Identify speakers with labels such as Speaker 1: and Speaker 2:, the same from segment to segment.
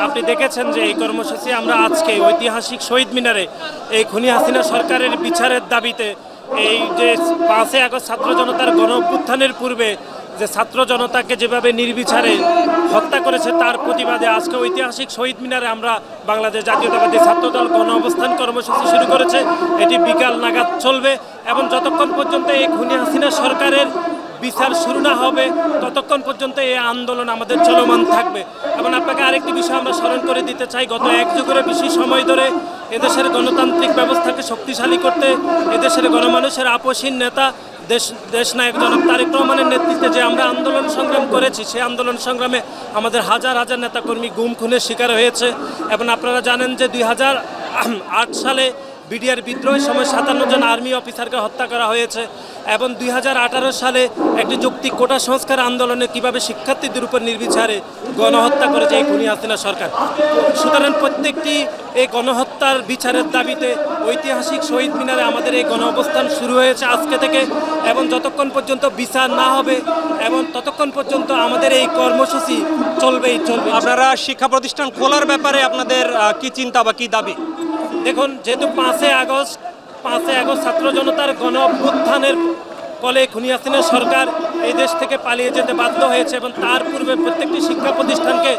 Speaker 1: আপনি দেখেছেন যে এই কর্মসূচি আমরা আজকে ঐতিহাসিক শহীদ মিনারে এই খুনি হাসিনা সরকারের বিচারের দাবিতে এই যে 5ই আগস্ট ছাত্র জনতার গণ অভ্যুত্থানের পূর্বে যে ছাত্র জনতাকে যেভাবে নির্বিচারে হত্যা করেছে তার প্রতিবাদে আজকে ঐতিহাসিক শহীদ মিনারে আমরা বাংলাদেশ জাতীয়তাবাদী ছাত্রদল গণ অবস্থান কর্মসূচি শুরু করেছে। এটি বিকাল নাগাদ চলবে এবং যতক্ষণ পর্যন্ত এই খুনি হাসিনা সরকারের বিচার শুরু না হবে ততক্ষণ পর্যন্ত এই আন্দোলন আমাদের চলমান থাকবে। এবং আপনাকে আরেকটি বিষয় আমরা স্মরণ করে দিতে চাই, গত এক যুগের বেশি সময় ধরে এদেশের গণতান্ত্রিক ব্যবস্থাকে শক্তিশালী করতে এদেশের গণমানুষের আপসীন নেতা দেশনায়ক জনাব তারেক রহমানের নেতৃত্বে যে আমরা আন্দোলন সংগ্রাম করেছি, সেই আন্দোলন সংগ্রামে আমাদের হাজার হাজার নেতাকর্মী গুম খুনের শিকার হয়েছে। এবং আপনারা জানেন যে 2008 সালে বিডিআর বিদ্রোহের সময় 57 জন আর্মি অফিসারকে হত্যা করা হয়েছে এবং 2018 সালে একটি যৌক্তিক কোটা সংস্কার আন্দোলনে কিভাবে শিক্ষার্থীদের উপর নির্বিচারে গণহত্যা করেছে এই খুনি হাসিনা সরকার। সুতরাং প্রত্যেকটি এই গণহত্যার বিচারের দাবিতে ঐতিহাসিক শহীদ মিনারে আমাদের এই গণ অবস্থান শুরু হয়েছে আজকে থেকে এবং যতক্ষণ পর্যন্ত বিচার না হবে এবং ততক্ষণ পর্যন্ত আমাদের এই কর্মসূচি চলবে।
Speaker 2: আপনারা শিক্ষা প্রতিষ্ঠান খোলার ব্যাপারে আপনাদের কি চিন্তা বা কি দাবি?
Speaker 1: দেখুন, যেহেতু 5ই আগস্ট ছাত্র জনতার গণ অভ্যুত্থানের ফলে খুনি হাসিনা সরকার এই দেশ থেকে পালিয়ে যেতে বাধ্য হয়েছে এবং তার পূর্বে প্রত্যেকটি শিক্ষা প্রতিষ্ঠানকে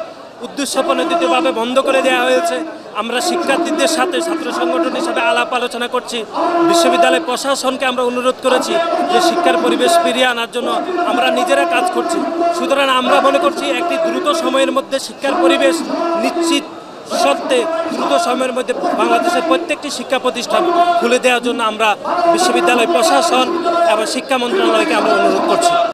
Speaker 1: উদ্দেশ্যপ্রণোদিতভাবে বন্ধ করে দেওয়া হয়েছে। আমরা শিক্ষার্থীদের সাথে ছাত্র সংগঠন হিসাবে আলাপ আলোচনা করছি। বিশ্ববিদ্যালয় প্রশাসনকে আমরা অনুরোধ করেছি যে শিক্ষার পরিবেশ ফিরিয়ে আনার জন্য আমরা নিজেরা কাজ করছি। সুতরাং আমরা মনে করছি একটি দ্রুত সময়ের মধ্যে শিক্ষার পরিবেশ নিশ্চিত সত্ত্বে দ্রুত সময়ের মধ্যে বাংলাদেশের প্রত্যেকটি শিক্ষা প্রতিষ্ঠান খুলে দেওয়ার জন্য আমরা বিশ্ববিদ্যালয় প্রশাসন এবং শিক্ষা মন্ত্রণালয়কে আমরা অনুরোধ করছি।